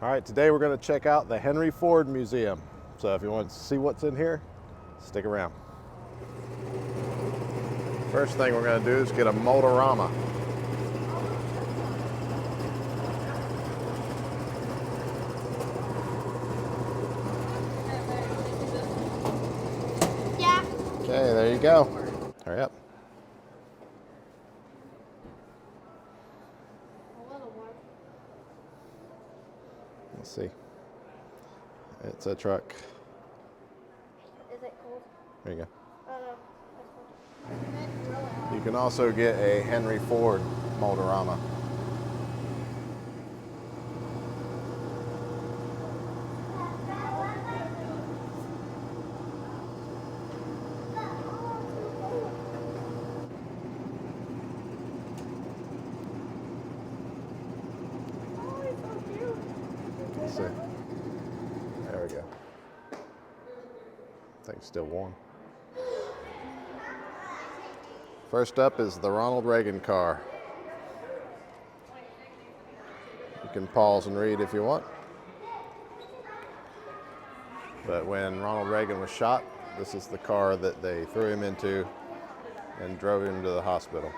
All right, today we're going to check out the Henry Ford Museum. So if you want to see what's in here, stick around. First thing we're going to do is get a Motorama. Yeah. Okay, there you go. Hurry up. Let's see. It's a truck. Is it cold? There you go. Oh no. You can also get a Henry Ford Motorama. Let's see. There we go. Thing's still warm. First up is the Ronald Reagan car. You can pause and read if you want. But when Ronald Reagan was shot, this is the car that they threw him into and drove him to the hospital.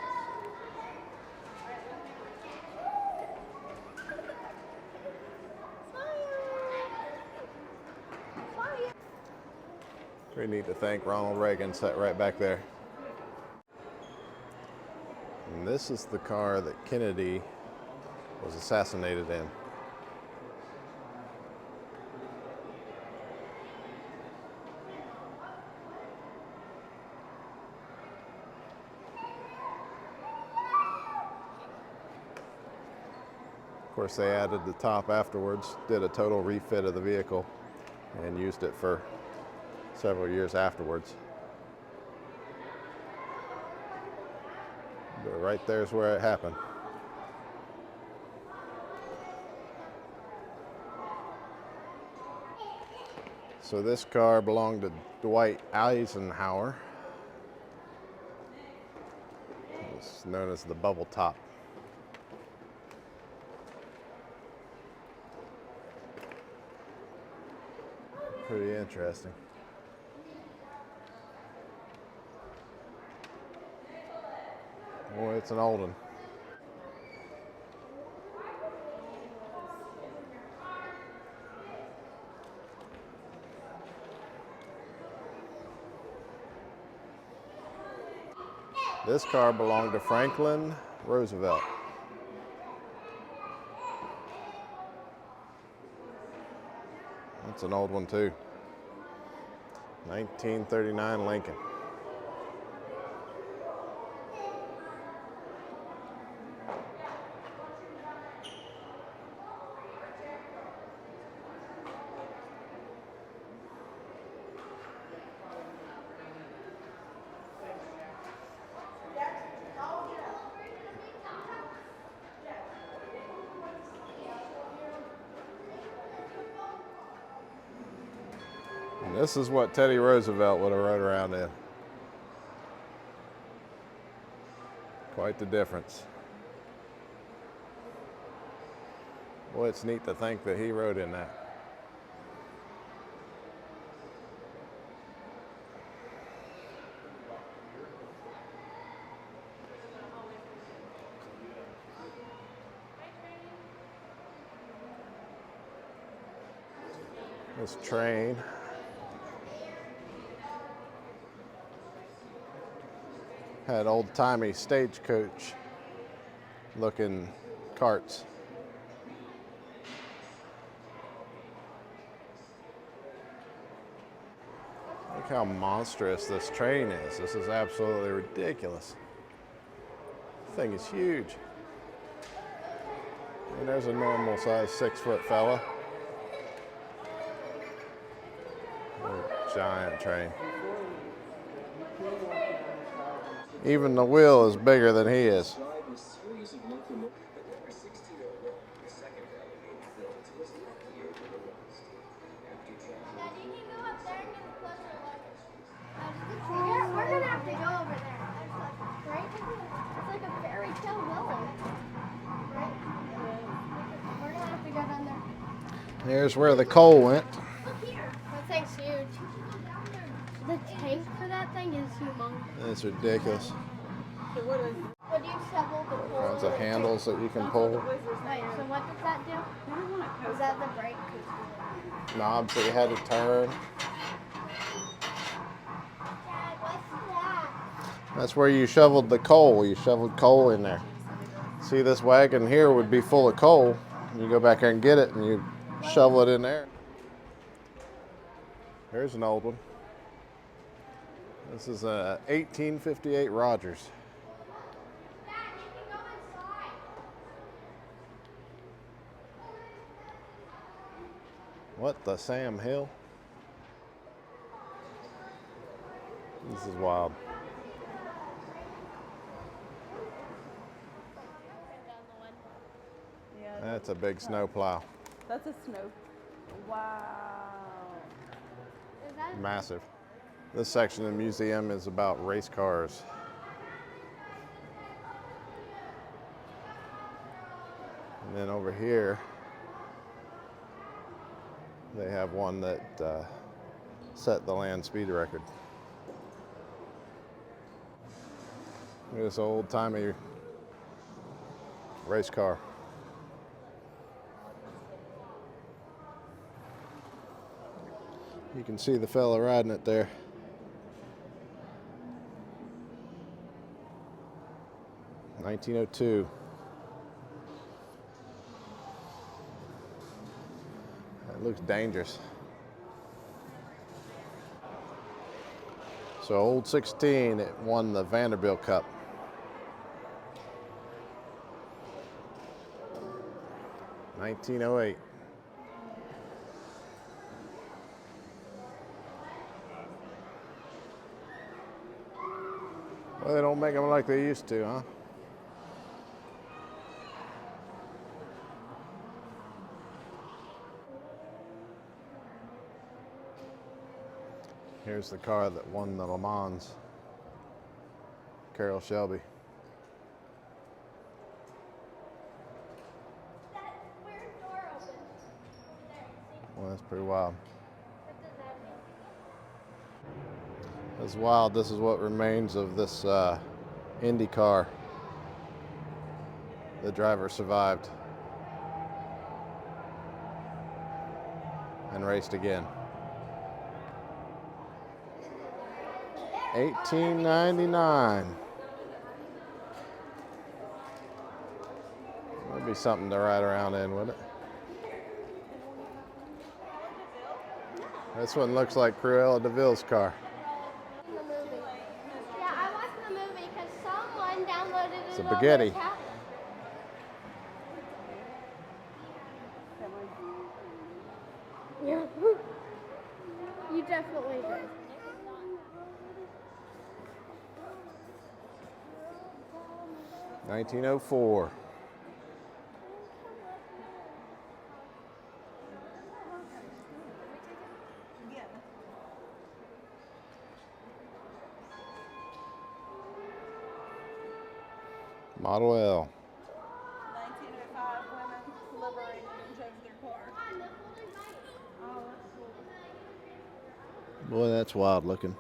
Pretty neat to think Ronald Reagan sat right back there. And this is the car that Kennedy was assassinated in. Of course, they added the top afterwards, did a total refit of the vehicle, and used it for several years afterwards. But right there's where it happened. So this car belonged to Dwight Eisenhower. It's known as the bubble top. Pretty interesting. Boy, it's an old one. This car belonged to Franklin Roosevelt. That's an old one too. 1939 Lincoln. And this is what Teddy Roosevelt would have rode around in. Quite the difference. Boy, it's neat to think that he rode in that. This train had old-timey stagecoach looking carts. Look how monstrous this train is. This is absolutely ridiculous. This thing is huge. And there's a normal size 6-foot fella. A giant train. Even the wheel is bigger than he is. We're gonna have to go over there, right? It's like a fairy tale willow, right? We're gonna have to go down there. Here's where the coal went. Look here. That thing's huge. The tank for that thing is humongous. It's ridiculous. What do you shovel the coal? Kinds of handles that you can pull. Wait, so what does that do? Is that the brake? Knobs that you had to turn. Dad, what's that? That's where you shoveled the coal. You shoveled coal in there. See, this wagon here would be full of coal. You go back there and get it, and you shovel it in there. Here's an old one. This is a 1858 Rogers. Dad, you can go inside. What the Sam Hill? This is wild. That's a big snow plow. That's a snow. Wow. Is that Massive. This section of the museum is about race cars. And then over here, they have one that set the land speed record. Look at this old-timey race car. You can see the fella riding it there. (1902). It looks dangerous. So old 16, it won the Vanderbilt Cup. (1908). Well, they don't make them like they used to, huh? Here's the car that won the Le Mans. Carroll Shelby. that weird door open? There, see? Well, that's pretty wild. What does that mean? That's wild. This is what remains of this Indy car. The driver survived and raced again. 1899. That'd be something to ride around in, wouldn't it? This one looks like Cruella de Vil's car. The movie. Yeah, I watched the movie because someone downloaded it. It's a on their spaghetti. tablet. Yeah. You definitely did. – 1904. Model L. 1905 women liberated and drove their car. Oh, that's cool. Boy, that's wild looking.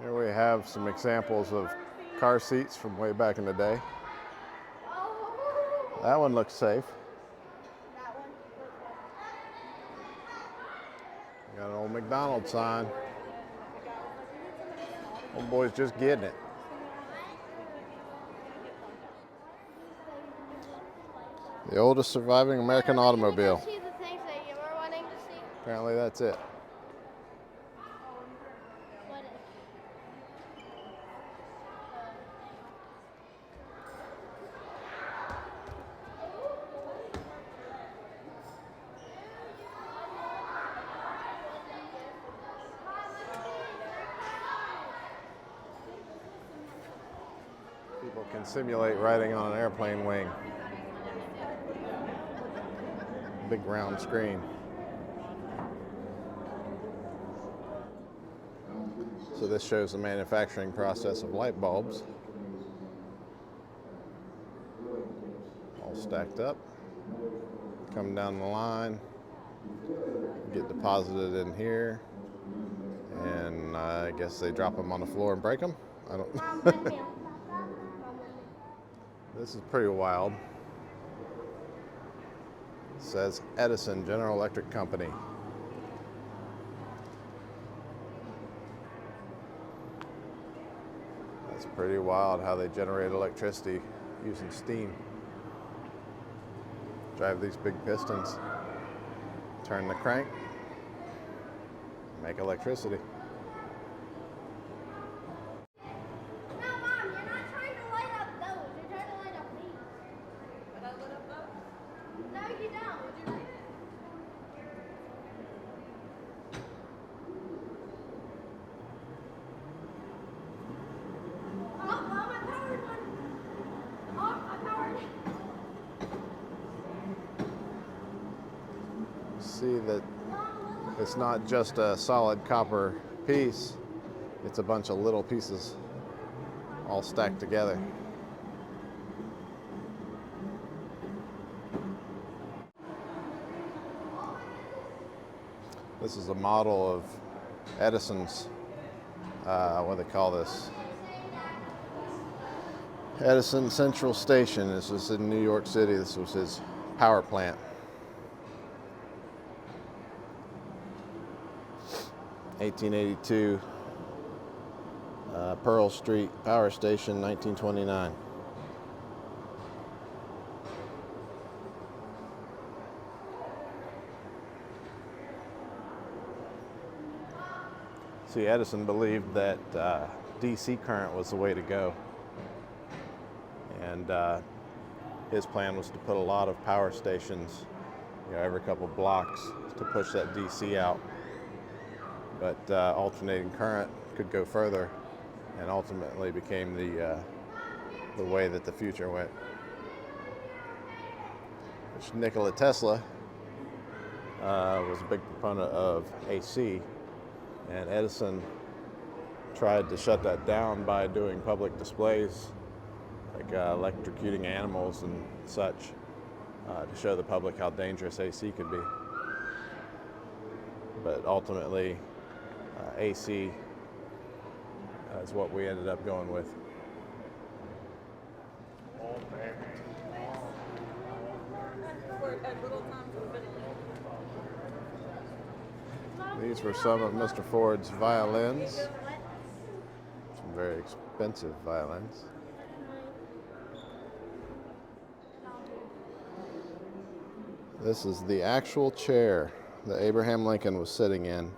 Here we have some examples of car seats from way back in the day. Oh. That one looks safe. That one. Got an old McDonald's sign. Old boy's just getting it. The oldest surviving American automobile. See the things that you were wanting to see? Apparently that's it. What is? People can simulate riding on an airplane wing. Big round screen. So this shows the manufacturing process of light bulbs. all stacked up. Come down the line, get deposited in here, and I guess they drop them on the floor and break them. I don't. Mom, one meal. Mom, one meal. This is pretty wild. It says Edison General Electric Company. That's pretty wild how they generate electricity using steam. Drive these big pistons, turn the crank, make electricity. No, Mom, you're not trying to light up those. You're trying to light up these. But I lit up those. No, you don't. Would you read it? Oh, Mom, I powered one. Oh, I powered it. See that Mom, look. it's not just a solid copper piece, it's a bunch of little pieces all stacked together. This is a model of Edison's, what do they call this? Edison Central Station. This was in New York City. This was his power plant. 1882, Pearl Street Power Station, 1929. See, Edison believed that DC current was the way to go. And his plan was to put a lot of power stations, every couple blocks to push that DC out. But alternating current could go further, and ultimately became the way that the future went. Which Nikola Tesla was a big proponent of AC, and Edison tried to shut that down by doing public displays, like electrocuting animals and such, to show the public how dangerous AC could be. But ultimately, AC is what we ended up going with. At little time for fiddling. These were some of Mr. Ford's violins. Some very expensive violins. This is the actual chair that Abraham Lincoln was sitting in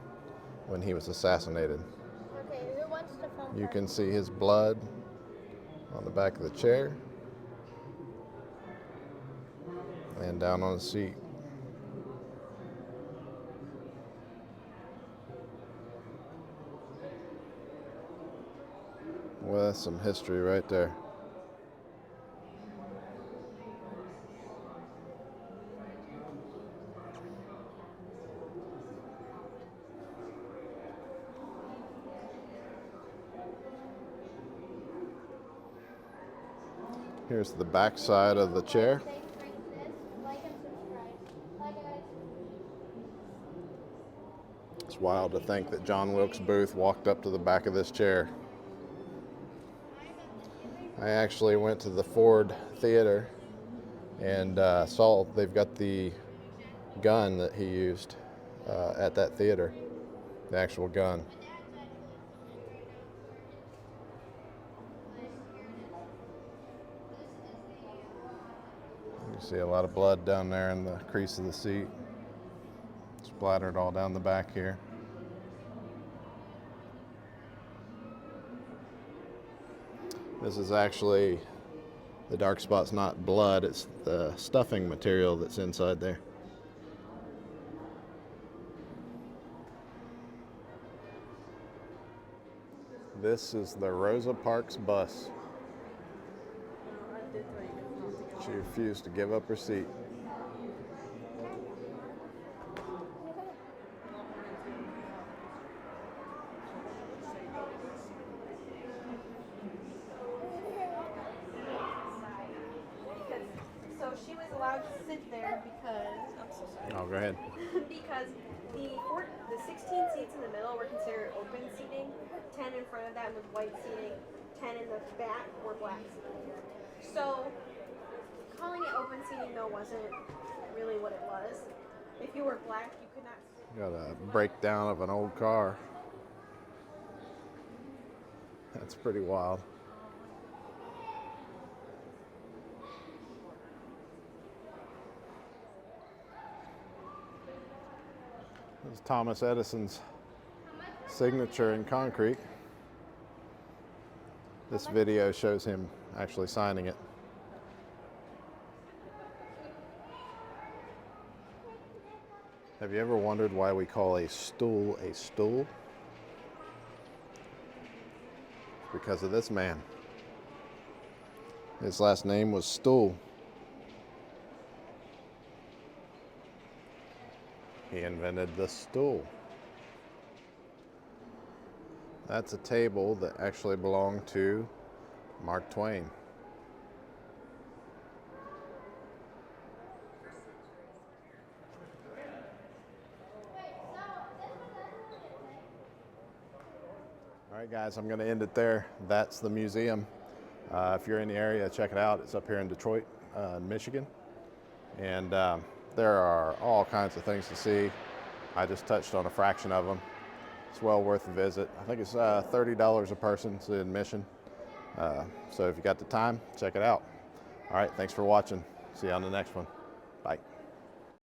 when he was assassinated. Okay, who wants to film You first? can see his blood on the back of the chair and down on the seat. Well, that's some history right there. Here's the back side of the chair. Like and subscribe. Bye, guys. It's wild to think that John Wilkes Booth walked up to the back of this chair. I actually went to the Ford Theater and saw they've got the gun that he used at that theater, the actual gun. You see a lot of blood down there in the crease of the seat. Splattered all down the back here. This is actually, the dark spot's not blood, it's the stuffing material that's inside there. This is the Rosa Parks bus. I did tell you guys not to She refused to give up her seat. So she was allowed to sit there because I'm so sorry. Oh, go ahead. Because the 16 seats in the middle were considered open seating. 10 in front of that was white seating. 10 in the back were black seating. So calling it open seating though wasn't really what it was. If you were black, you could not. Got a breakdown of an old car. That's pretty wild. This is Thomas Edison's signature in concrete. This video shows him actually signing it. Have you ever wondered why we call a stool a stool? It's because of this man. His last name was Stool. He invented the stool. That's a table that actually belonged to Mark Twain. All right, guys, I'm going to end it there. That's the museum. If you're in the area, check it out. It's up here in Detroit, Michigan. And there are all kinds of things to see. I just touched on a fraction of them. It's well worth a visit. I think it's $30 a person to admission. So if you got the time, check it out. All right, thanks for watching. See you on the next one.